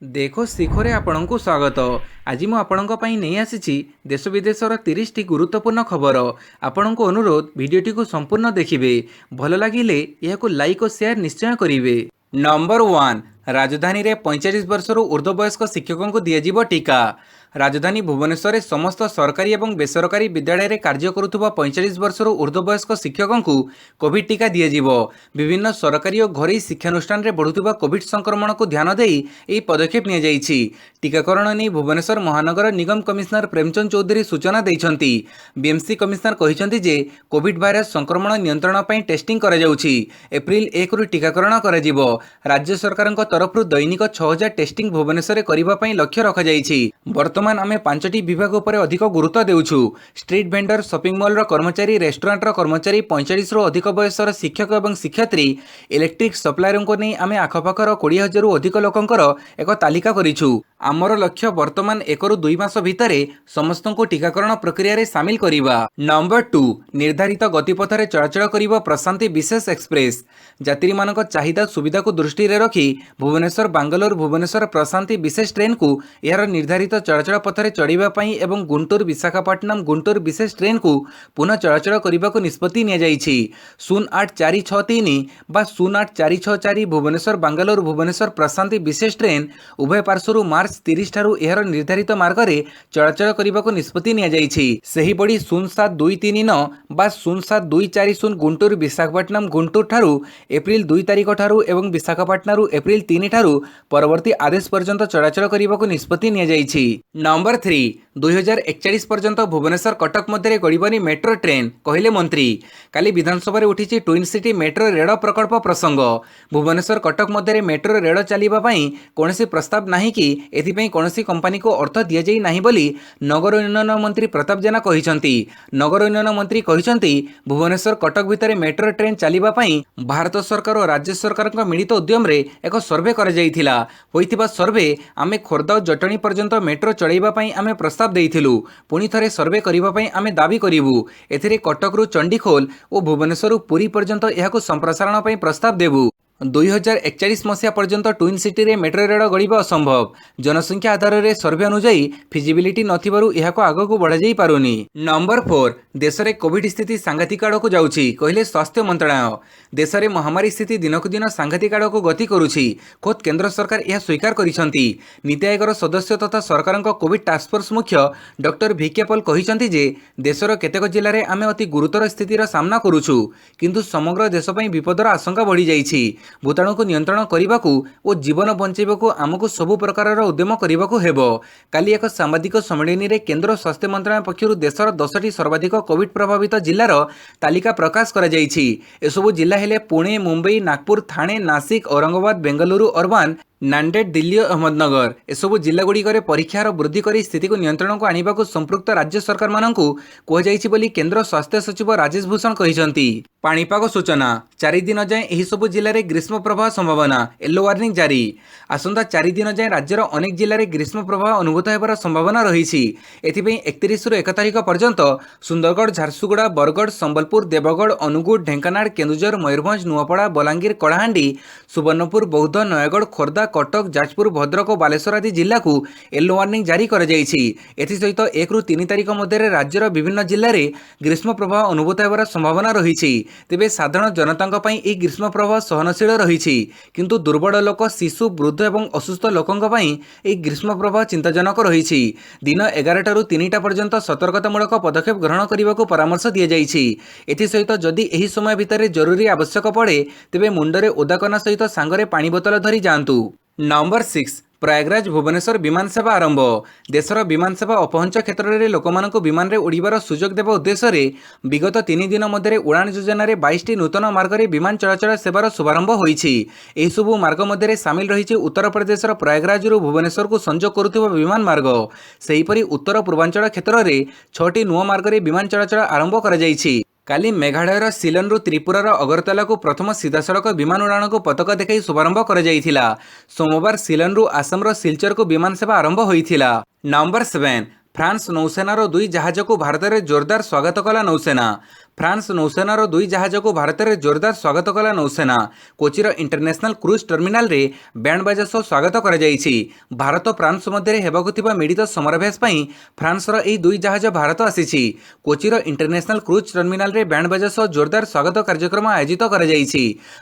देखो शिखरे आपणଙ୍କୁ स्वागत। आज ମୁଁ ଆପଣଙ୍କ ପାଇଁ ନେଇ ଆସିଛି ଦେଶ ବିଦେଶର 30ଟି ଗୁରୁତ୍ୱପୂର୍ଣ୍ଣ ଖବର। ଆପଣଙ୍କୁ ଅନୁରୋଧ ଭିଡ଼ିଓଟିକୁ ସମ୍ପୂର୍ଣ୍ଣ ଦେଖିବେ। ଭଲ ଲାଗିଲେ ଏହାକୁ ଲାଇକ୍ ଓ ସେୟାର ନିଶ୍ଚୟ କରିବେ। ନମ୍ବର 1, ରାଜଧାନୀରେ 45 ବର୍ଷରୁ ଊର୍ଦ୍ଧ୍ୱ ବୟସ୍କ ଶିକ୍ଷକଙ୍କୁ ଦିଆଯିବ ଟିକା। ରାଜଧାନୀ ଭୁବନେଶ୍ୱରରେ ସମସ୍ତ ସରକାରୀ ଏବଂ ବେସରକାରୀ ବିଦ୍ୟାଳୟରେ କାର୍ଯ୍ୟ କରୁଥିବା 45 ବର୍ଷରୁ ଊର୍ଦ୍ଧ୍ୱ ବୟସ୍କ ଶିକ୍ଷକଙ୍କୁ କୋଭିଡ୍ ଟିକା ଦିଆଯିବ। ବିଭିନ୍ନ ସରକାରୀ ଓ ଘରୋଇ ଶିକ୍ଷାନୁଷ୍ଠାନରେ ବଢ଼ୁଥିବା କୋଭିଡ୍ ସଂକ୍ରମଣକୁ ଧ୍ୟାନ ଦେଇ ଏହି ପଦକ୍ଷେପ ନିଆଯାଇଛି। ଟିକାକରଣ ନେଇ ଭୁବନେଶ୍ୱର ମହାନଗର ନିଗମ କମିଶନର ପ୍ରେମଚନ୍ଦ ଚୌଧୁରୀ ସୂଚନା ଦେଇଛନ୍ତି। ବିଏମ୍ସି କମିଶନର କହିଛନ୍ତି ଯେ କୋଭିଡ୍ ଭାଇରସ ସଂକ୍ରମଣ ନିୟନ୍ତ୍ରଣ ପାଇଁ ଟେଷ୍ଟିଂ କରାଯାଉଛି। ଏପ୍ରିଲ 1ରୁ ଟିକାକରଣ କରାଯିବ। ରାଜ୍ୟ ସରକାରଙ୍କ ତରଫରୁ ଦୈନିକ 6000 ଟେଷ୍ଟିଂ ଭୁବନେଶ୍ୱରରେ କରିବା ପାଇଁ ଲକ୍ଷ୍ୟ ରଖାଯାଇଛି। ବର୍ତ୍ତମାନ ଆମେ 5ଟି ବିଭାଗ ଉପରେ ଅଧିକ ଗୁରୁତ୍ୱ ଦେଉଛୁ। ଷ୍ଟ୍ରିଟ୍ ଭେଣ୍ଡର, ସପିଂ ମଲ୍ର କର୍ମଚାରୀ, ରେଷ୍ଟୁରାଣ୍ଟର କର୍ମଚାରୀ, 45ରୁ ଅଧିକ ବୟସର ଶିକ୍ଷକ ଏବଂ ଶିକ୍ଷୟିତ୍ରୀ, ଇଲେକ୍ଟ୍ରିକ୍ ସପ୍ଲାୟରଙ୍କୁ ନେଇ ଆମେ ଆଖପାଖର 20,000ରୁ ଅଧିକ ଲୋକଙ୍କର ଏକ ତାଲିକା କରିଛୁ। ଆମର ଲକ୍ଷ୍ୟ ବର୍ତ୍ତମାନ 1ରୁ 2 ମାସ ଭିତରେ ସମସ୍ତଙ୍କୁ ଟିକାକରଣ ପ୍ରକ୍ରିୟାରେ ସାମିଲ କରିବା। ନମ୍ବର 2, ନିର୍ଦ୍ଧାରିତ ଗତିପଥରେ ଚଳାଚଳ କରିବ ପ୍ରଶାନ୍ତି ବିଶେଷ ଏକ୍ସପ୍ରେସ। ଯାତ୍ରୀମାନଙ୍କ ଚାହିଦା ସୁବିଧାକୁ ଦୃଷ୍ଟିରେ ରଖି ଭୁବନେଶ୍ୱର ବାଙ୍ଗାଲୋର ଭୁବନେଶ୍ୱର ପ୍ରଶାନ୍ତି ବିଶେଷ ଟ୍ରେନ୍କୁ ଏହାର ନିର୍ଦ୍ଧାରିତ ଚଳାଚଳ ପଥରେ ଚଢ଼ିବା ପାଇଁ ଏବଂ ଗୁଣ୍ଟୁର ବିଶାଖାପଟ୍ଟନମ ଗୁଣ୍ଟୁର ବିଶେଷ ଟ୍ରେନ୍କୁ ପୁନଃ ଚଳାଚଳ କରିବାକୁ ନିଷ୍ପତ୍ତି ନିଆଯାଇଛି। 08463 ବା 08464 ଭୁବନେଶ୍ୱର ବାଙ୍ଗାଲୋର ଭୁବନେଶ୍ୱର ପ୍ରଶାନ୍ତି ବିଶେଷ ଟ୍ରେନ୍ ଉଭୟ ପାର୍ଶ୍ୱରୁ ମାର୍ଚ୍ଚ 30 ଠାରୁ ଏହାର ନିର୍ଦ୍ଧାରିତ ମାର୍ଗରେ ଚଳାଚଳ କରିବାକୁ ନିଷ୍ପତ୍ତି ନିଆଯାଇଛି। ସେହିଭଳି 07239 ବା 07240 ଗୁଣ୍ଟୁର ବିଶାଖାପଟ୍ଟନମ ଗୁଣ୍ଟୁର ଠାରୁ ଏପ୍ରିଲ 2 ତାରିଖ ଠାରୁ ଏବଂ ବିଶାଖାପାଟଣାରୁ ଏପ୍ରିଲ 3 ଠାରୁ ପରବର୍ତ୍ତୀ ଆଦେଶ ପର୍ଯ୍ୟନ୍ତ ଚଳାଚଳ କରିବାକୁ ନିଷ୍ପତ୍ତି ନିଆଯାଇଛି। ନମ୍ବର 3, 2041 ପର୍ଯ୍ୟନ୍ତ ଭୁବନେଶ୍ୱର କଟକ ମଧ୍ୟରେ ଗଡ଼ିବନି ମେଟ୍ରୋ ଟ୍ରେନ୍, କହିଲେ ମନ୍ତ୍ରୀ। କାଲି ବିଧାନସଭାରେ ଉଠିଛି ଟ୍ୱିନ୍ ସିଟି ମେଟ୍ରୋ ରେଳ ପ୍ରକଳ୍ପ ପ୍ରସଙ୍ଗ। ଭୁବନେଶ୍ୱର କଟକ ମଧ୍ୟରେ ମେଟ୍ରୋ ରେଳ ଚାଲିବା ପାଇଁ କୌଣସି ପ୍ରସ୍ତାବ ନାହିଁ କି ଏଥିପାଇଁ କୌଣସି କମ୍ପାନୀକୁ ଅର୍ଥ ଦିଆଯାଇ ନାହିଁ ବୋଲି ନଗର ଉନ୍ନୟନ ମନ୍ତ୍ରୀ ପ୍ରତାପ ଜେନା କହିଛନ୍ତି। ନଗର ଉନ୍ନୟନ ମନ୍ତ୍ରୀ କହିଛନ୍ତି, ଭୁବନେଶ୍ୱର କଟକ ଭିତରେ ମେଟ୍ରୋ ଟ୍ରେନ୍ ଚାଲିବା ପାଇଁ ଭାରତ ସରକାର ଓ ରାଜ୍ୟ ସରକାରଙ୍କ ମିଳିତ ଉଦ୍ୟମରେ ଏକ ସର୍ଭେ କରାଯାଇଥିଲା। ହୋଇଥିବା ସର୍ଭେ ଆମେ ଖୋର୍ଦ୍ଧା ଓ ଜଟଣୀ ପର୍ଯ୍ୟନ୍ତ ମେଟ୍ରୋ ଚଳାଇବା ପାଇଁ ଆମେ ପ୍ରସ୍ତାବ ଦେଇଥିଲୁ। ପୁଣି ଥରେ ସର୍ଭେ କରିବା ପାଇଁ ଆମେ ଦାବି କରିବୁ। ଏଥିରେ କଟକରୁ ଚଣ୍ଡିଖୋଲ ଓ ଭୁବନେଶ୍ୱରରୁ ପୁରୀ ପର୍ଯ୍ୟନ୍ତ ଏହାକୁ ସମ୍ପ୍ରସାରଣ ପାଇଁ ପ୍ରସ୍ତାବ ଦେବୁ। 2041 ମସିହା ପର୍ଯ୍ୟନ୍ତ ଟ୍ୱିନ୍ ସିଟିରେ ମେଟ୍ରୋ ରେଳ ଗଡ଼ିବା ଅସମ୍ଭବ। ଜନସଂଖ୍ୟା ଆଧାରରେ ସର୍ଭେ ଅନୁଯାୟୀ ଫିଜିବିଲିଟି ନଥିବାରୁ ଏହାକୁ ଆଗକୁ ବଢ଼ାଯାଇ ପାରୁନି। ନମ୍ବର 4, ଦେଶରେ କୋଭିଡ୍ ସ୍ଥିତି ସାଂଘାତିକ ଆଡ଼କୁ ଯାଉଛି, କହିଲେ ସ୍ୱାସ୍ଥ୍ୟ ମନ୍ତ୍ରଣାଳୟ। ଦେଶରେ ମହାମାରୀ ସ୍ଥିତି ଦିନକୁ ଦିନ ସାଂଘାତିକ ଆଡ଼କୁ ଗତି କରୁଛି। ଖୋଦ୍ କେନ୍ଦ୍ର ସରକାର ଏହା ସ୍ୱୀକାର କରିଛନ୍ତି। ନୀତି ଆୟୋଗର ସଦସ୍ୟ ତଥା ସରକାରଙ୍କ କୋଭିଡ୍ ଟାସ୍କଫୋର୍ସ ମୁଖ୍ୟ ଡକ୍ଟର ଭିକେ ପଲ୍ କହିଛନ୍ତି ଯେ ଦେଶର କେତେକ ଜିଲ୍ଲାରେ ଆମେ ଅତି ଗୁରୁତର ସ୍ଥିତିର ସାମ୍ନା କରୁଛୁ, କିନ୍ତୁ ସମଗ୍ର ଦେଶ ପାଇଁ ବିପଦର ଆଶଙ୍କା ବଢ଼ିଯାଇଛି। ଭୂତାଣୁକୁ ନିୟନ୍ତ୍ରଣ କରିବାକୁ ଓ ଜୀବନ ବଞ୍ଚାଇବାକୁ ଆମକୁ ସବୁ ପ୍ରକାରର ଉଦ୍ୟମ କରିବାକୁ ହେବ। କାଲି ଏକ ସାମ୍ବାଦିକ ସମ୍ମିଳନୀରେ କେନ୍ଦ୍ର ସ୍ୱାସ୍ଥ୍ୟ ମନ୍ତ୍ରଣାଳୟ ପକ୍ଷରୁ ଦେଶର 10ଟି ସର୍ବାଧିକ କୋଭିଡ୍ ପ୍ରଭାବିତ ଜିଲ୍ଲାର ତାଲିକା ପ୍ରକାଶ କରାଯାଇଛି। ଏସବୁ ଜିଲ୍ଲା ହେଲେ ପୁଣେ, ମୁମ୍ବାଇ, ନାଗପୁର, ଥାଣେ, ନାସିକ, ଔରଙ୍ଗାବାଦ, ବେଙ୍ଗାଲୁରୁ ଅର୍ବାନ, ନାଣ୍ଡେଡ଼, ଦିଲ୍ଲୀ ଓ ଅହମ୍ମଦନଗର। ଏସବୁ ଜିଲ୍ଲାଗୁଡ଼ିକରେ ପରୀକ୍ଷାର ବୃଦ୍ଧି କରି ସ୍ଥିତିକୁ ନିୟନ୍ତ୍ରଣକୁ ଆଣିବାକୁ ସମ୍ପୃକ୍ତ ରାଜ୍ୟ ସରକାରମାନଙ୍କୁ କୁହାଯାଇଛି ବୋଲି କେନ୍ଦ୍ର ସ୍ୱାସ୍ଥ୍ୟ ସଚିବ ରାଜେଶ ଭୂଷଣ କହିଛନ୍ତି। ପାଣିପାଗ ସୂଚନା, 4 ଦିନ ଯାଏଁ ଏହିସବୁ ଜିଲ୍ଲାରେ ଗ୍ରୀଷ୍ମ ପ୍ରବାହ ସମ୍ଭାବନା, ୟେଲୋ ୱାର୍ଣ୍ଣିଂ ଜାରି। ଆସନ୍ତା 4 ଦିନ ଯାଏଁ ରାଜ୍ୟର ଅନେକ ଜିଲ୍ଲାରେ ଗ୍ରୀଷ୍ମ ପ୍ରବାହ ଅନୁଭୂତ ହେବାର ସମ୍ଭାବନା ରହିଛି। ଏଥିପାଇଁ 31ରୁ 1 ତାରିଖ ପର୍ଯ୍ୟନ୍ତ ସୁନ୍ଦରଗଡ଼, ଝାରସୁଗୁଡ଼ା, ବରଗଡ଼, ସମ୍ବଲପୁର, ଦେବଗଡ଼, ଅନୁଗୁଳ, ଢେଙ୍କାନାଳ, କେନ୍ଦୁଝର, ମୟୂରଭଞ୍ଜ, ନୂଆପଡ଼ା, ବଲାଙ୍ଗୀର, କଳାହାଣ୍ଡି, ସୁବର୍ଣ୍ଣପୁର, ବୌଦ୍ଧ, ନୟାଗଡ଼, ଖୋର୍ଦ୍ଧା, କଟକ, ଯାଜପୁର, ଭଦ୍ରକ ଓ ବାଲେଶ୍ୱର ଆଦି ଜିଲ୍ଲାକୁ ୟେଲୋ ୱାର୍ଣ୍ଣିଂ ଜାରି କରାଯାଇଛି। ଏଥିସହିତ 1ରୁ 3 ତାରିଖ ମଧ୍ୟରେ ରାଜ୍ୟର ବିଭିନ୍ନ ଜିଲ୍ଲାରେ ଗ୍ରୀଷ୍ମ ପ୍ରବାହ ଅନୁଭୂତ ହେବାର ସମ୍ଭାବନା ରହିଛି। ତେବେ ସାଧାରଣ ଜନତାଙ୍କ ପାଇଁ ଏହି ଗ୍ରୀଷ୍ମ ପ୍ରବାହ ସହନଶୀଳ ରହିଛି, କିନ୍ତୁ ଦୁର୍ବଳ ଲୋକ, ଶିଶୁ, ବୃଦ୍ଧ ଏବଂ ଅସୁସ୍ଥ ଲୋକଙ୍କ ପାଇଁ ଏହି ଗ୍ରୀଷ୍ମ ପ୍ରବାହ ଚିନ୍ତାଜନକ ରହିଛି। ଦିନ 11ଟାରୁ 3ଟା ପର୍ଯ୍ୟନ୍ତ ସତର୍କତାମୂଳକ ପଦକ୍ଷେପ ଗ୍ରହଣ କରିବାକୁ ପରାମର୍ଶ ଦିଆଯାଇଛି। ଏଥିସହିତ ଯଦି ଏହି ସମୟ ଭିତରେ ଜରୁରୀ ଆବଶ୍ୟକ ପଡ଼େ ତେବେ ମୁଣ୍ଡରେ ଓଦାକନା ସହିତ ସାଙ୍ଗରେ ପାଣି ବୋତଲ ଧରି ଯାଆନ୍ତୁ। ନମ୍ବର 6, ପ୍ରୟାଗରାଜ ଭୁବନେଶ୍ୱର ବିମାନ ସେବା ଆରମ୍ଭ। ଦେଶର ବିମାନ ସେବା ଅପହଞ୍ଚ କ୍ଷେତ୍ରରେ ଲୋକମାନଙ୍କୁ ବିମାନରେ ଉଡ଼ିବାର ସୁଯୋଗ ଦେବା ଉଦ୍ଦେଶ୍ୟରେ ବିଗତ 3 ଦିନ ମଧ୍ୟରେ ଉଡ଼ାଣ ଯୋଜନାରେ 22ଟି ନୂତନ ମାର୍ଗରେ ବିମାନ ଚଳାଚଳ ସେବାର ଶୁଭାରମ୍ଭ ହୋଇଛି। ଏହିସବୁ ମାର୍ଗ ମଧ୍ୟରେ ସାମିଲ ରହିଛି ଉତ୍ତରପ୍ରଦେଶର ପ୍ରୟାଗରାଜରୁ ଭୁବନେଶ୍ୱରକୁ ସଂଯୋଗ କରୁଥିବା ବିମାନ ମାର୍ଗ। ସେହିପରି ଉତ୍ତର ପୂର୍ବାଞ୍ଚଳ କ୍ଷେତ୍ରରେ 6ଟି ନୂଆ ମାର୍ଗରେ ବିମାନ ଚଳାଚଳ ଆରମ୍ଭ କରାଯାଇଛି। କାଲି ମେଘାଳୟର ଶିଲଂରୁ ତ୍ରିପୁରାର ଅଗରତାଲାକୁ ପ୍ରଥମ ସିଧାସଳଖ ବିମାନ ଉଡ଼ାଣକୁ ପତାକା ଦେଖାଇ ଶୁଭାରମ୍ଭ କରାଯାଇଥିଲା। ସୋମବାର ଶିଲଂରୁ ଆସାମର ସିଲଚରକୁ ବିମାନ ସେବା ଆରମ୍ଭ ହୋଇଥିଲା। ନମ୍ବର 7, ଫ୍ରାନ୍ସ ନୌସେନାର 2 ଜାହାଜକୁ ଭାରତରେ ଜୋରଦାର ସ୍ୱାଗତ କଲା ନୌସେନା। फ्रांस नौसेनार दुई जहाज को भारत में जोरदार स्वागत कला नौसेना। कोचिर इंटरनेशनल क्रूज टर्मिनाल रे बैंड बाजा सह स्वागत कर भारत और फ्रांस मध्य होगा मिलित समराभ्यास पर फ्रांसर यह दुई जहाज भारत आसी। कोचिर इंटरनेशनल क्रूज टर्मिनाल रे बैंड बाजा सह जोरदार स्वागत कार्यक्रम आयोजित कर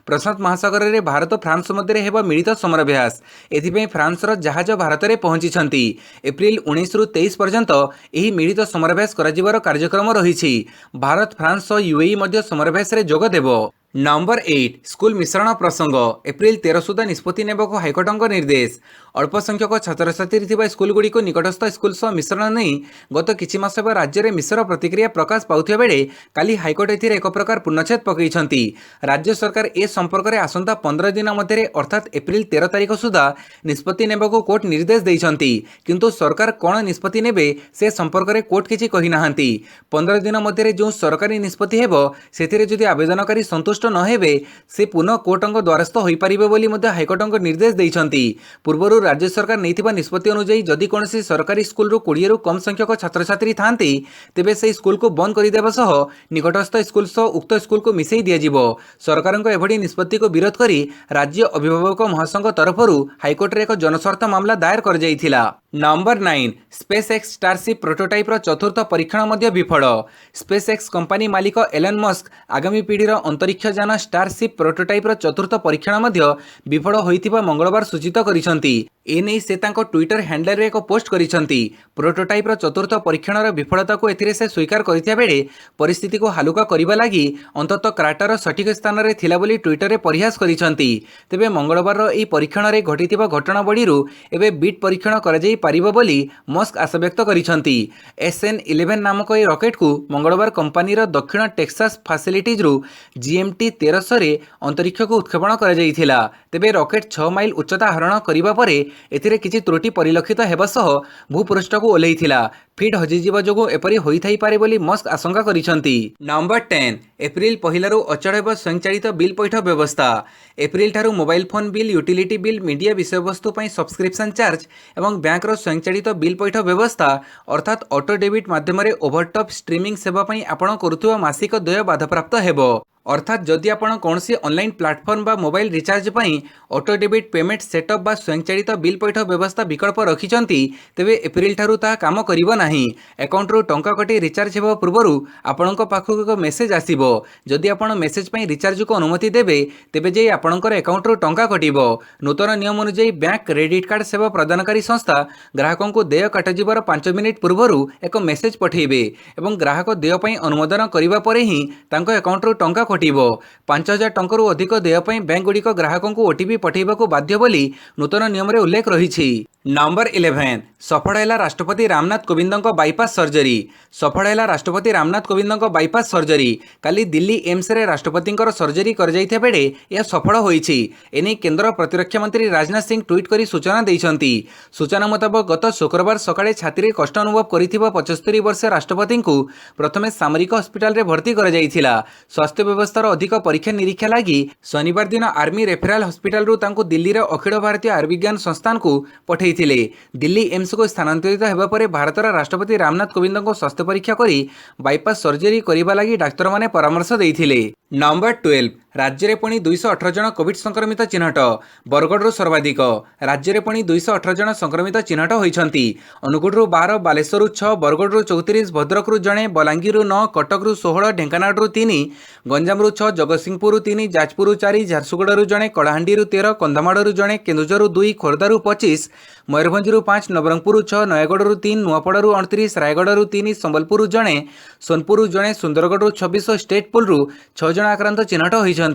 प्रशांत महासागर में भारत और फ्रांस मध्य होगा मिलित समराभ्यास। एथिपाई फ्रांसर जहाज भारत में पहुंची। एप्रिल 19 रु 23 पर्यंत यह मिलित समराभ्यास कर कार्यक्रम रही। भारत फ्रांस और यूएई मध्य समराभ्यास रे जोग देव। नंबर 8 स्कूल मिश्रण प्रसंग एप्रिल 13 सुधा निष्पत्ति नेबाक हाइकोर्टक निर्देश। अल्प संख्यक छात्र छात्री स्कूलगुड़ी को निकटस्थ स्कूल सह मिश्रण नहीं गत किछि मास हेब राज्य में मिश्र प्रतिक्रिया प्रकाश पाउथिबा बेले काली हाइकोर्ट एथिरे एक प्रकार पूर्णछेद पकईछंती। राज्य सरकार ए संपर्क में आसंता 15 दिन मध्य अर्थात एप्रिल 13 तारिख सुधा निष्पत्ति नेबाक कोर्ट निर्देश देइछंती, किंतु सरकार कौन निष्पत्ति नेबे से संपर्क में कोर्ट किछि कहि नाहांती। 15 दिन मध्य जो सरकारी निष्पत्ति हेबो सेथिरे जदि आवेदनकारी संतुष्ट न हेबे से पुनः कोर्टक द्वारस्थ होई परिबे बोली मध्ये हाइकोर्टक निर्देश देइछंती। पूर्वरु राज्य सरकार नैथिबा निष्पत्ति अनुसार जदि कोनोसी सरकारी स्कूल रो 20 रु कम संख्यक छात्र छात्री थांती तेबे से स्कूल को बंद कर देबा सह निकटस्थ स्कूल सह उक्त स्कूल को मिसेई दिया जिवो। सरकारक एभडी निष्पत्ति को विरोध करी राज्य अभिभावक महासंघ तरफरु हाइकोर्ट रे एक जनस्वार्थ मामला दायर कर जाइथिला। Number 9 SpaceX Starship prototype रो चतुर्थ परीक्षण मध्य विफल। स्पेस एक्स कंपनी मालिक एलन मस्क आगामी पीढ़ीर अंतरिक्ष यान स्टारशिप प्रोटोटाइप रो चतुर्थ परीक्षण मध्य विफल होइतिबा मंगलवार सूचित करिसंती। एने से तांको ट्विटर हैंडल रे एक पोस्ट करिसंती। प्रोटोटाइप रो चतुर्थ परीक्षण रो विफलता को एथिरे से स्वीकार करिथिया बेले परिस्थिति को हालुका करिबा लागि अंततः क्राटर सठिक स्थान रे थिला बोली ट्विटर रे परिहास करिसंती। तेबे मंगलवार रो एई परीक्षण रे घटितिबा घटना बडीरु एबे बीट परीक्षण करा जाई पारिबो बोली मस्क आशा व्यक्त करिसंती। SN11 नामक ए रॉकेट को मंगलवार कंपनी रो दक्षिण टेक्सास फैसिलिटीज रु GMT 1300 रे अंतरिक्ष को उत्क्षेपण करा जाइथिला। तेबे रॉकेट 6 माइल उच्चता हरण करिबा परे एथिरे किछि त्रुटि परिलक्षित हेबा सह भूपृष्ठ को ओल्हेइथिला। फीड हजिजिबा जोगु एपरि होई थाई पारे बोली मस्क आशंका करिसंती। नंबर 10 एप्रिल पहिलारु अचल हेब स्वयंचालित बिल पैठ व्यवस्था। एप्रिल ठारू mobile phone bill, utility bill, media विषयवस्तु पई सब्सक्रिप्शन चार्ज एवं बैंक रो स्वयंचालित बिल पैठ व्यवस्था अर्थात ऑटो डेबिट माध्यम ओवरटॉप स्ट्रीमिंग सेवा पई आपण करुथुवा मासिक देय बाधाप्राप्त हेबो। अर्थात जदि आपण कौनसी ऑनलाइन प्लेटफॉर्म बा मोबाइल रिचार्ज पई ऑटो डेबिट पेमेंट सेटअप बा स्वयंचालित बिल पैठ व्यवस्था विकल्प रखिचंती तेबे एप्रिल ठारू ता काम करिवो नाही। अकाउंट रो टंका कटी रिचार्ज हेबा पूर्वरु आपणक पाखक एक मेसेज आसीबो। जदि आपण मेसेज पई रिचार्ज को अनुमति देबे तेबे जे आपणकर अकाउंट रो टंका कटिबो। नूतन नियम अनुसार बैंक क्रेडिट कार्ड सेवा प्रदानकारी संस्था ग्राहकों को देय काटाजिबार 5 मिनिट पूर्वरु एक मेसेज पठेबे एवं ग्राहक देय पई अनुमोदन करिबा परे ही तांको अकाउंट रो टंका 5000 टंका अधिक देय पई बैंक गुड़िक ग्राहकों को ओटीपी पठेबाकू बाध्य बोली नूतन नियम रे उल्लेख रही। नंबर 11 सफल है राष्ट्रपति रामनाथ कोविंद बाईपास सर्जरी। सफल है राष्ट्रपति रामनाथ कोविंद बाईपास सर्जरी। काली दिल्ली एम्स रे राष्ट्रपति सर्जरी कर जाइथा बेले यह सफल होईछि। एने केंद्र प्रतिरक्षा मंत्री राजनाथ सिंह ट्वीट करी सूचना दैछंती। सूचना मुताबक गत शुक्रवार सकाळे छाती कष्ट अनुभव करिथिबा 75 वर्षीय राष्ट्रपति को प्रथमे सामरिक हॉस्पिटल रे भर्ती कर जाइथिला। स्वास्थ्य व्यवस्थार अधिक परीक्षा निरीक्षा लगी शनिवार दिन आर्मी रेफराल हॉस्पिटल रु तांको दिल्ली रे अखिल भारतीय आयुर्विज्ञान संस्थान को पठेइथिले। दिल्ली एम्स को स्थानांतरित हेबा परे भारतर राष्ट्रपति रामनाथ कोविंद को स्वास्थ्य परीक्षा करी बाईपास सर्जरी करिबा लागि डाक्टर माने परामर्श देइथिले। नंबर 12 राज्य में पुणी 218 जन कोविड संक्रमित चिन्हट। बरगढ़ सर्वाधिक राज्य में पुणी 218 जन संक्रमित चिन्हट होती। अनुगुड़ 12, बालेश्वर 6, बरगढ़ 34, भद्रक जड़े, बलांगीर 9, कटक 16, ढेंकानाल 3, गंजाम 6, जगतसिंहपुर 3, जाजपुर 4, झारसुगुड़ जड़े, कलाहांडी 13, कंधमाड़ जड़े, केन्दुझर 2, खोर्धा 25, मयूरभंज 5, नवरंगपुर 6, नयगढ़ 3, नुआपड़ा 29, रायगढ़ 3, संबलपुर जड़े, सोनपुर जड़े, सुंदरगढ़ 26, स्टेटपुल 6 जन आक्रांत चिन्हट होती।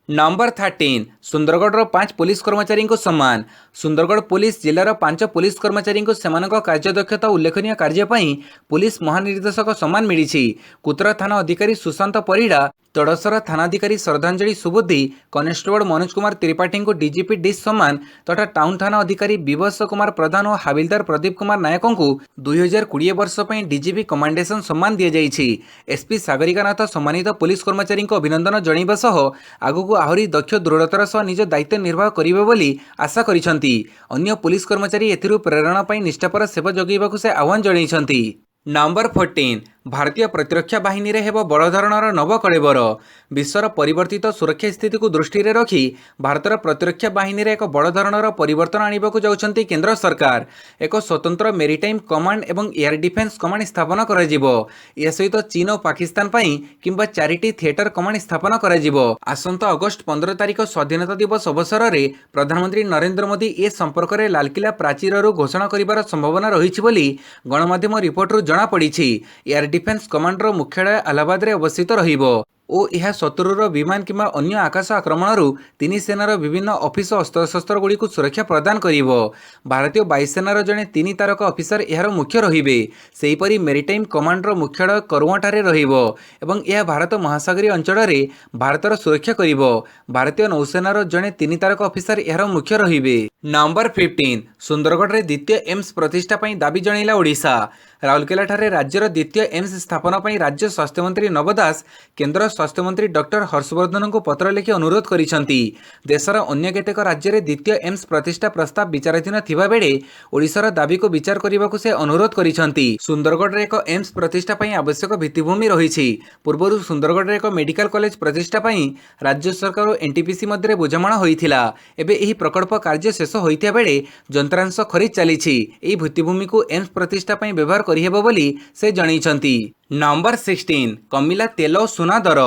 नंबर 13 सुंदरगढ़ 5 पुलिस कर्मचारी को सम्मान। सुंदरगढ़ पुलिस जिलार 5 पुलिस कर्मचारी को सेमानक कार्यदक्षता उल्लेखनीय कार्य पई पुलिस महानिर्देशक सम्मान मिली। कुतरा थाना अधिकारी सुशांत परिड़ा, तड़सरा थानाधिकारी श्रद्धांजलि सुबुद्धि, कनेस्टेबल मनोज कुमार त्रिपाठी को डीजीपी डिश सम्मान तथा टाउन थाना अधिकारी विवश कुमार प्रधान और हाविलदार प्रदीप कुमार नायक को 2020 वर्ष पर डीजीपी कमांडेशन सम्मान दि जाइछि। एसपी सागरिकानाथ सम्मानित पुलिस कर्मचारी को अभिनंदन जणाइबा सह आगକୁ आहरी दक्ष दृढ़तार सह निज दायित्व निर्वाह करिवे बोली आशा करिसंती। अन्य पुलिस कर्मचारी एथिरु प्रेरणा पाई निष्ठापर सेवा जगैबाकू से आह्वान जणाइछंती। नंबर 14 भारतीय प्रतिरक्षा बाहिनी रे हेब बड़ धरणर नव कलेबर। विश्वर परिवर्तित सुरक्षा स्थिति को दृष्टि रे रखी भारतर प्रतिरक्षा बाहिनी रे एक बड़ धरणर परिवर्तन आनिबाकु जाउछन्ती केंद्र सरकार। एक स्वतंत्र मेरीटाइम कमांड एवं एयर डिफेन्स कमांड स्थापन कराजिबो। या सहित चीन और पाकिस्तान पई किंबा चारिटी थिएटर कमांड स्थापन कराजिबो। आसंता अगस्त 15 तारिख स्वाधीनता दिवस अवसर में प्रधानमंत्री नरेंद्र मोदी ए संपर्क में लालकिला प्राचीर घोषणा करिबार संभावना रहिछि बोली गणमाध्यम रिपोर्टरू जणा पड़िछि। एयर डिफेन्स कमांडर मुख्यालय इलाहाबाद रे अवस्थित रहिबो ओ यह शत्रुर विमान किंबा अन्य आकाश आक्रमणरू तीन सेनार विभिन्न ऑफिस अस्त्रशस्त्र गुड़ी सुरक्षा प्रदान करिवो। भारतीय वायुसेनार जड़े 3 तारका ऑफिसर यार मुख्य रहिबे। सेहीपरि मेरीटाइम कमांडर मुख्यालय करवाठारे रहिबो एवं यह भारत महासागरीय अंचल रे भारतर सुरक्षा करिवो। भारतीय नौसेनार जड़े 3 तारका ऑफिसर यार मुख्य रहिबे। नंबर 15 सुंदरगढ़ रे द्वितीय एम्स प्रतिष्ठा पई दाबी जणैला ओडिशा। राउरकेला ठारे राज्यर द्वितीय एम्स स्थापना पई राज्य स्वास्थ्य मंत्री नव दास केंद्र स्वास्थ्य मंत्री डॉक्टर हर्षवर्धन को पत्र लिखि अनुरोध करिसंती। देशर अन्य केतेक राज्य रे द्वितीय एम्स प्रतिष्ठा प्रस्ताव विचाराधीन थिबा बेले ओडिशार दाबी को विचार करबाकू से अनुरोध करिसंती। सुंदरगढ़ रे एक एम्स प्रतिष्ठा पई आवश्यक भित्तिभूमि रहिछि। पूर्वरु सुंदरगढ़ रे एक मेडिकल कॉलेज प्रतिष्ठा पई राज्य सरकार और एनटीपीसी मध्य बुझामणा होइथिला। एबे एही प्रकल्प कार्य शेष होइथिया बेले जंत्रांश खरीद चलीछि। एही भित्तिभूमि को एम्स प्रतिष्ठा पई व्यवहार करिहेबो बोली से जणैछंती। नंबर 16 कमिला तेल और सुना दर।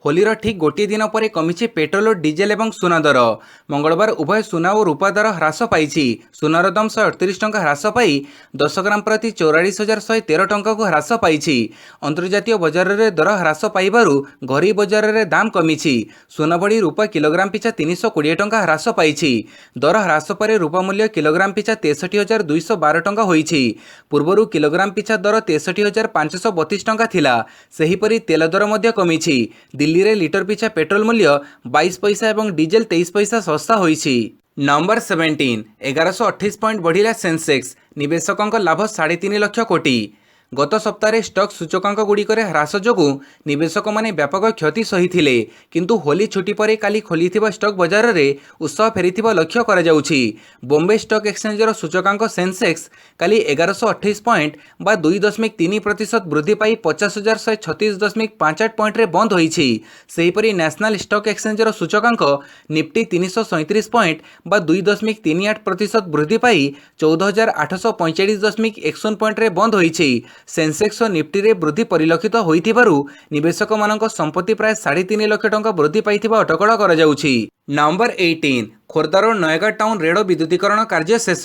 होलीर ठीक गोटे दिन पर कमिछि पेट्रोल और डीजेल एवं सुना दर। मंगलवार उभय सुना और रूपा दर ह्रास पाइछि। सुनार दाम 138 टंका ह्रास पाई 10 ग्राम प्रति 44,113 टंका को ह्रास पाइछि। अंतर्जातीय बजार रे दर ह्रास पाइबारु घरोई बजार रे दाम कमिछि। सुना बड़ी रूपा किलोग्राम पिछा 320 टंका ह्रास पाइछि। दर ह्रास पर रूपा मूल्य किलोग्राम पिछा 63,212 टंका होइछि। पूर्वरु किलोग्राम पिछा दर 63,532 टंका थिला। सेहीपरि तेल दर मध्य कमिछि। दिल्ली रे लिटर पिछा पेट्रोल मूल्य 22 पैसा एवं डीजेल 23 पैसा सस्ता होइछि। नंबर 17 1128 पॉइंट बढ़िला सेंसेक्स। निवेशकों लाभ 3.5 लाख कोटी। गत सप्ताह स्टॉक सूचकांक गुड़िकर ह्रास जोगु निवेशक माने व्यापक क्षति सहिथिले। किंतु होली छुट्टी पर काली खोलिथिबा स्टॉक बाजार रे उत्साह फेरिथिबा लक्ष्य करा जाउछि। बॉम्बे स्टॉक एक्सचेंजर सूचकांक सेंसेक्स काली 1128 पॉइंट बा 2.3% वृद्धि पाई 50,136.58 पॉइंट रे बंद होइछि। सेहीपरि नेशनल स्टॉक एक्सचेंजर सूचकांक निफ्टी 337 पॉइंट बा 2.38% वृद्धि पाई 14,845.61 पॉइंट रे बंद होइछि। सेंसेक्स और निफ्टी रे वृद्धि परिलक्षित होइथिबारु निवेशक मानक संपत्ति प्राय 3.5 लाख टंका वृद्धि पाइथिबा अटकळ करा जाउछि। Number 18 Khordha road Nayagarh town rail विद्युतीकरण कार्य शेष।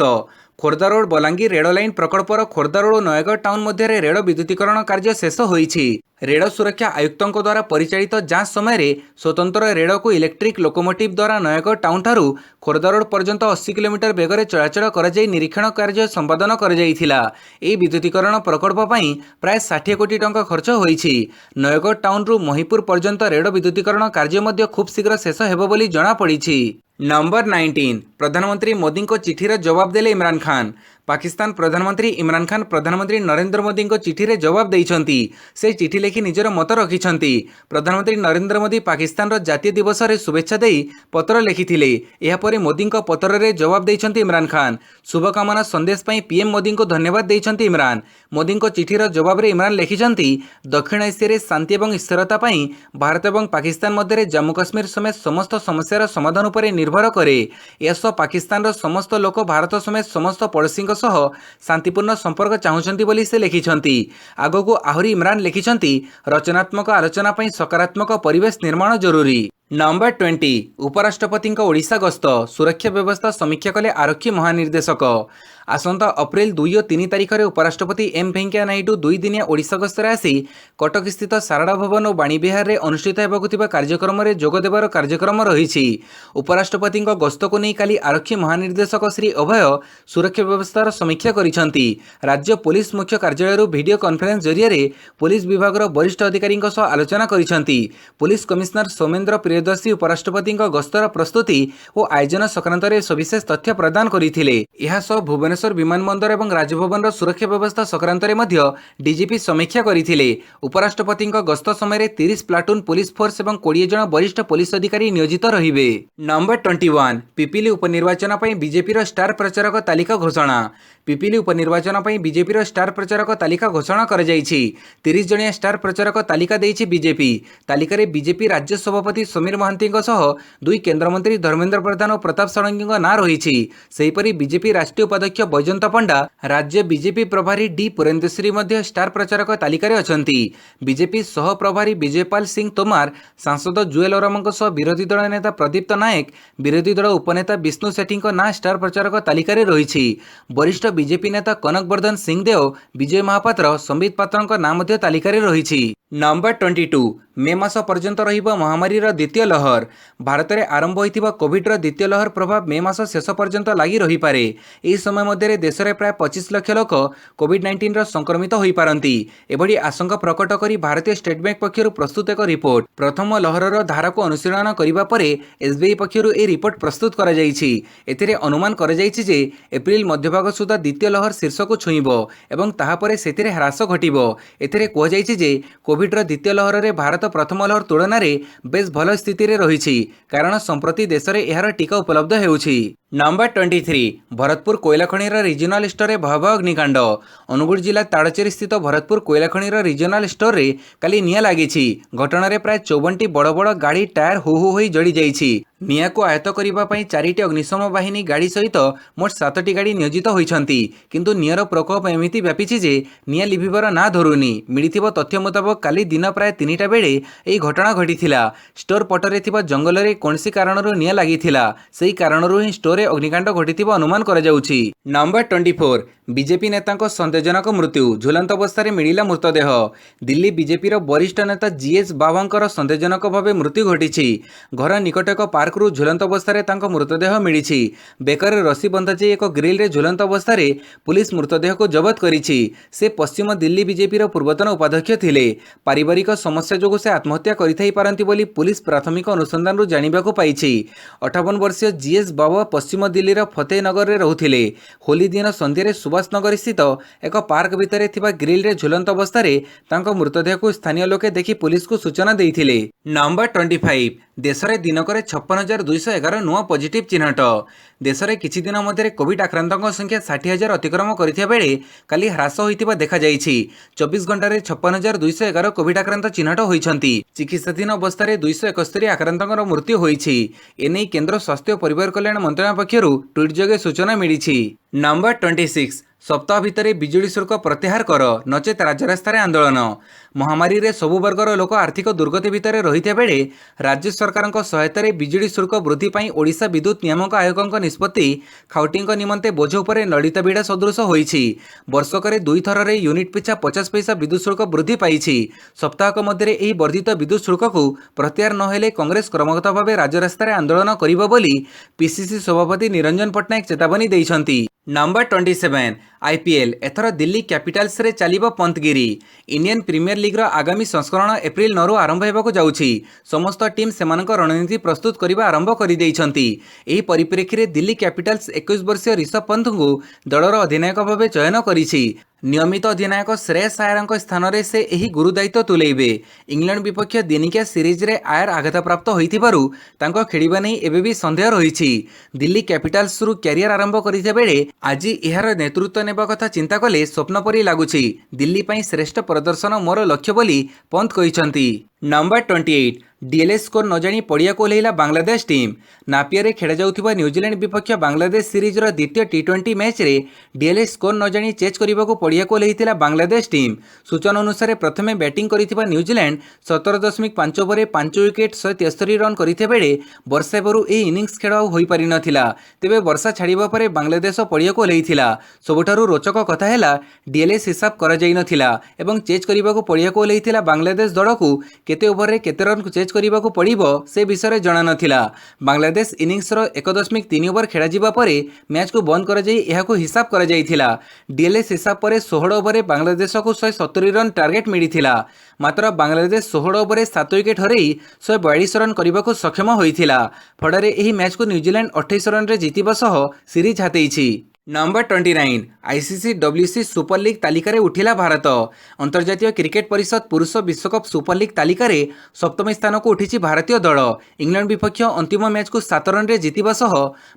Khordha road Balangir rail line प्रकल्पर खोर्धा रोड और नयगढ़ टाउन मध्य रेल विद्युतीकरण कार्य शेष होइछि। रेल सुरक्षा आयुक्तों द्वारा परिचालित जांच समय स्वतंत्र रेल को इलेक्ट्रिक लोकोमोटिव द्वारा नयगढ़ टाउन ठारू खोर्धा रोड पर्यंत 80 किलोमीटर बेगर चलाचल कराई निरीक्षण कार्य संपादन कराइथिला। एही विद्युतीकरण प्रकल्प पई प्राय 60 कोटी टंका खर्च होइछि। नयगढ़ टाउन रु महिपुर पर्यंत रेल विद्युतीकरण कार्य मध्य खूब शीघ्र शेष हेबो बोली जणा पड़िछि। नंबर 19 प्रधानमंत्री मोदी को चिठीर जवाब देले इमरान खान। पाकिस्तान प्रधानमंत्री इमरान खान प्रधानमंत्री नरेंद्र मोदी को चिठी रे जवाब देइछंती। से चिठी लिखि निजर मत रखिछंती। प्रधानमंत्री नरेंद्र मोदी पाकिस्तान रो जातीय दिवस रे शुभेच्छा देई पत्र लिखिथिले। एहा परे मोदी को पत्र रे जवाब देइछंती इमरान खान। शुभकामना संदेश पई पीएम मोदी को धन्यवाद देइछंती इमरान। मोदी को चिठीर जवाब रे इमरान लिखिछंती दक्षिण एशिया रे शांति एवं स्थिरता पई भारत एवं पाकिस्तान मध्य जम्मू काश्मीर समेत समस्त समस्यार समाधान उपरे निर्भर करे। एसो पाकिस्तान रो समस्त लोक भारत समेत समस्त पड़ोसी सह शांतिपूर्ण संपर्क चाहूछंती बोली से लिखिछंती। आगको आहुरी इमरान लिखिछंती रचनात्मक आलोचना पई सकारात्मक परिवेश निर्माण जरूरी। नंबर 20 उपराष्ट्रपति ओडिशा गस्त। सुरक्षा व्यवस्था समीक्षा कले आरक्षी महानिर्देशक। आसंता अप्रैल 2 और 3 तारिख में उपराष्ट्रपति एम वेंकैया नायडू 2 दिनिया ओडिशा गस्तर आसी कटक स्थित सारड़ा भवन और बाणीविहार में अनुष्ठित होगा कार्यक्रम में जोगदेवार कार्यक्रम रही। उपराष्ट्रपति गस्त को नहीं काली आरक्षी महानिर्देशक श्री अभय सुरक्षा व्यवस्थार समीक्षा करिसेंती। राज्य पुलिस मुख्य कार्यालय वीडियो कॉन्फ्रेंस जरिए पुलिस विभाग वरिष्ठ अधिकारी आलोचना करिसेंती। पुलिस कमिश्नर सौमेन्द्र प्रियदर्शी उपराष्ट्रपति गस्तर प्रस्तुति और आयोजन संक्रांत सविशेष तथ्य प्रदान करथिले। यह सब भुवन भुवनेश्वर विमानबंदर और राजभवन सुरक्षा व्यवस्था संक्रांत में डीजीपी समीक्षा करथिले। उपराष्ट्रपति गस्त समय 30 प्लाटून पुलिस फोर्स और 20 जन वरिष्ठ पुलिस अधिकारी नियोजित रहिबे। नंबर 21 पिपिली उपनिर्वाचन पर बीजेपी स्टार प्रचारक तालिका घोषणा। पिपिली उपनिर्वाचन पर बीजेपी स्टार प्रचारक तालिका घोषणा कर 30 जणिया स्टार प्रचारक तालिका देइछि बीजेपी। तालिका बीजेपी राज्य सभापति समीर महांती दुई केन्द्रमंत्री धर्मेन्द्र प्रधान और प्रताप षडंगी नाँ रही। सेहीपरि बीजेपी राष्ट्रीय उपाध्यक्ष बैजयंत पंडा, राज्य बीजेपी प्रभारी डी पुरेन्द्रश्री स्टार प्रचारक तालिकार अछंती। बीजेपी सह प्रभारी विजयपाल सिंह तोमार, सांसद जुएल ओराम विरोधी दल नेता प्रदीप्त नायक, विरोधी दल उपनेता विष्णु सेठी नाँ स्टार प्रचारक तालिकार रही। वरिष्ठ बीजेपी नेता कनक वर्धन सिंहदेव, विजय महापात्र, संबित पात्र नाम तालिकार रही। नंबर 22 मे मास पर्यंत रहिबो महामारीर द्वितीय लहर। भारत में आरंभ होइतिबा कोविडर द्वितीय लहर प्रभाव मे मास शेष पर्यंत लगी रही पारे। एही समय मध्य देश में प्राय 25 लाख लोक कोविड-19 संक्रमित होई पारंती। एभली आशंका प्रकट करी भारतीय स्टेट बैंक पक्षर प्रस्तुत एक रिपोर्ट। प्रथम लहरर धारा को अनुशीलन करिबा परे एसबीआई पक्षर ए रिपोर्ट प्रस्तुत करा जायछि। एथिरे अनुमान करा जायछि जे एप्रिल मध्यभाग सुधा द्वितीय लहर शीर्ष को छुईबो एवं ताहा परे सेतिरे ह्रास घटिबो। एथिरे कह जायछि जे कोविडर द्वितीय लहर में भारत प्रथम लहर तुलन में बेस भल स्थिति रे रही, कारण संप्रति देश में यार टीका उपलब्ध होउछि। नंबर 23 भरतपुर कोयला खणीर रिजनल स्टोर में भयावह अग्निकांड। अनुगुल जिला ताड़चेरी स्थित भरतपुर कोयला खणीर रिजनल स्टोर में काली निया लागिछि। घटना प्राय 54टी बड़ बड़ गाड़ी टायर हु हु होई जड़ी जाइछि। निया को आयत्त करबा पई 4टी अग्निशम बाहिनी गाड़ी सहित मोट 7टी गाड़ी नियोजित होइछंती, किंतु नियर प्रकोप एमिति व्यापिछि जे निया लिभिबार ना धरुनी। मिलिथिबा तथ्य मुताबक काली दिन प्राय 3टा बेले एही घटना घटिथिला। स्टोर पटरे थिबा जंगल रे कोनसी कारणरू निया लागिथिला, सेही कारणरू ही स्टोर रे अग्निकांड घटिथिबा अनुमान करा जाउछि। नंबर 24 बीजेपी नेता सन्देहजनक मृत्यु। झुलंत अवस्था मिला मृतदेह। दिल्ली बीजेपी वरिष्ठ नेता जीएस बाबांकर सन्देहजनक भाव मृत्यु घटी। घर निकट एक पार्करू झुलंत अवस्था मृतदेह मिली। बेकर रसी बंधाई एक ग्रिल रे झुलंत अवस्था पुलिस मृतदेह को जबत करिछि। से पश्चिम दिल्ली बीजेपी पूर्वतन उपाध्यक्ष थिले। पारिवारिक समस्या जोगु से आत्महत्या करिथाई पारंती बोली पुलिस प्राथमिक अनुसंधान जानिबाकु पाइछि। 58 वर्षीय जीएस बाबा पश्चिम दिल्ली फतेहनगर रे रहुथिले। होली दिन संध्यारे सुभाषनगर स्थित एक पार्क भितर थिबा ग्रिल रे झुलंत अवस्था मृतदेह को स्थानीय लोके देखि पुलिस को सूचना देइथिले। नंबर 25 देश में दिनक 56,211 नुआ पॉजिटिव चिन्हट। देश में किछि दिन मध्य कोविड आक्रांतों संख्या 60,000 अतिक्रम करथिबा बेले काली ह्रास होइतिबा देखा जाइछि। 24 घंटे 56,211 कोविड आक्रांत चिन्हट होइछंती। चिकित्साधीन अवस्था 271 आक्रांतों मृत्यु होइछि। एने केंद्र स्वास्थ्य और परिवार कल्याण मंत्रालय पक्षरु ट्वीट जोगे सूचना मिलिछि। नंबर 26 सप्ताह भितर बिजुली शुल्क प्रत्याहार कर, नचेत राजरास्तार आंदोलन। महामारी रे सबु वर्गर लोक आर्थिक दुर्गति भितर रहिता बेले राज्य सरकार सहायता बिजुली शुल्क वृद्धि पाई ओडिशा विद्युत नियामक आयोग निष्पत्ति खाउटी निमंते बोझ उपर ललिता बिड़ा सदृश होइछि। वर्षक 2 थर यूनिट पिछा 50 पैसा विद्युत शुल्क वृद्धि पाइछि। सप्ताहक मध्य एही वर्धित विद्युत शुल्क को प्रत्याहार नहेले कांग्रेस क्रमगत भाव राजरास्तार आंदोलन करिबो बोली पीसीसी सभापति निरंजन पट्टनायक चेतावनी दैछंती। नंबर 27 आईपीएल एथर दिल्ली कैपिटल्स रे चलिबो पंतगिरी। इंडियन प्रीमियर लीग रो आगामी संस्करण एप्रिल 9 आरंभ हेबाकु जाउछि। समस्त टीम सेमानक रणनीति प्रस्तुत करिबा आरंभ करि दैछंती। एही परिप्रेक्षी रे दिल्ली कैपिटल्स 21 वर्षीय ऋषभ पंत को दलर अधिनायक भाव चयन करिछि। नियमित अधिनायक श्रेयस आयर स्थान में से यही गुरुदायित्व तुलेबे। इंग्लैंड विपक्ष दिनिकिया सीरीज रे आयर आघातप्राप्त होइथिबारु तांको खेलिबा नै एबे भी संदेह रहिछि। दिल्ली कैपिटल्स रु कैरियर आरंभ करिथा बेले आज यार नेतृत्व नेबा कथा चिंता कले स्वप्न परि लागुछि। दिल्ली पई श्रेष्ठ प्रदर्शन मोर लक्ष्य बोली पंत कहिसंती। नंबर 28 डीएलएस स्कोर न जानी पड़िया को ओह्लैला बांग्लादेश टीम। नापियर खेला जाउथिबा न्यूजीलैंड विपक्ष बांग्लादेश सीरीज रो द्वितीय टी20 मैच रे डीएलएस स्कोर न जानी चेज करने को पड़िया को ओह्लैथिला बांग्लादेश टीम। सूचना अनुसार प्रथमे बैटिंग करिथिबा न्यूजीलैंड 17.5 ओवर 5 विकेट 173 रन करिथे बेले वर्षा बरु ए इनिंग्स खेल होई पारि नथिला। तेबे वर्षा छाड़िबा परे बांग्लादेश पड़िया को ओह्लैथिला। सबुठारु रोचक कथा हैला डीएलएस हिसाब करा जाई नथिला एवं चेज करने को पड़िया को ओह्लैथिला बांग्लादेश दल को केते ओवर रे केते रन चेज करने को पड़िबो से विषय जना नथिला। बांग्लादेश इनिंग्स रो 1.3 ओवर खेला जिबा परे मैच को बंद करा जाई एहाको हिसाब करा जाईथिला। डीएलएस हिसाब परे 16 ओवर रे बांग्लादेश को 170 रन टार्गेट मिलिथिला। मात्र बांग्लादेश 16 ओवर रे 7 विकेट हरई 142 रन करने को सक्षम होइथिला। फଳରେ ଏହି मैच को न्यूजीलैंड 28 रन रे जीतिबा सह सीरीज हातेइछि। Number 29 ICC WC super league तालिकार उठिला भारत। अंतर्जातीय क्रिकेट परिषद पुरुष विश्वकप सुपर लीग तालिकार सप्तम स्थान को उठी भारतीय दल। इंग्लैंड विपक्ष अंतिम मैच को 7 रन जितवा सह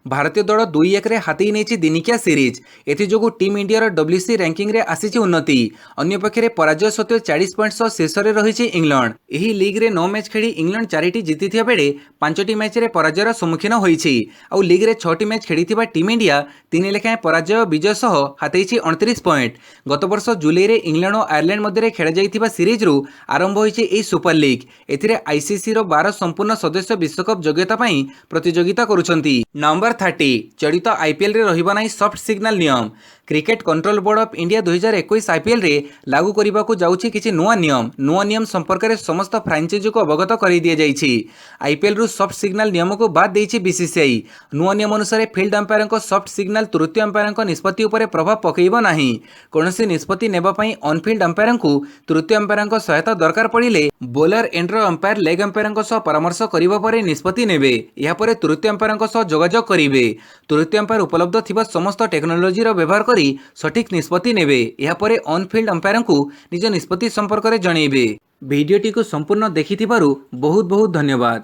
भारतीय दल 2-1 हाथी नहीं दिनिकिया सीरीज। एथोग टीम इंडिया डब्ल्यूसी रैंकिंग रे आसी उन्नति। अन्यपक्षे पराजय सत्वे 40 पॉइंट शेष में रही इंग्लैंड। यही लीग रे 9 मैच खेली इंग्लैंड 4टी जीति बेले 5टी मैच रे पराजयर सम्मुखीन होईछि। आउ लीग रे 6टी मैच खेली टीम इंडिया 3 लेखाएं पराजय विजय सह हाथी 29 पॉइंट। गत वर्ष जुलाई रे इंग्लैंड और आयरलैंड मध्य खेल जाइथिबा सीरीज रु आरंभ होईछि एई सुपर लीग। एथिरे आईसीसी रो 12 संपूर्ण सदस्य विश्वकप योग्यता पई प्रतियोगिता करुछंती। नंबर 30 चलित आईपीएल रे रहिबा नै सॉफ्ट सिग्नल नियम। Cricket control board of India 2021 IPL रे लागू करिबाकू जाउछि किछि नुआ नियम संपर्क में समस्त फ्रांचाइजी को अवगत कर दि जाइछि। आईपीएल रु सॉफ्ट सिग्नल नियम को बाद देइछि बीसीसीआई। नुआ नियम अनुसार फील्ड अंपायर को सॉफ्ट सिग्नल तृतीय अंपायर निष्पत्ति उपरे प्रभाव पकईब नाही। कोनोसी निष्पत्ति नेबा पई ऑन फील्ड अंपायर को तृतीय अंपायर सहायता दरकार पड़िले बोलर एंड्र अंपायर लेग अंपायर सह परामर्श करिबा परे निष्पत्ति नेबे। या परे तृतीय अंपायर सह जोगाजोग करिवे। तृतीय अंपायर उपलब्ध थिबा समस्त टेक्नोलोजी रो व्यवहार करी सठिक निष्पत्ति नेबे। या परे ऑन फील्ड अंपायर को निज निष्पत्ति संपर्क में जणैबे। भिडियोटी को संपूर्ण देखिथिबारु बहुत बहुत धन्यवाद।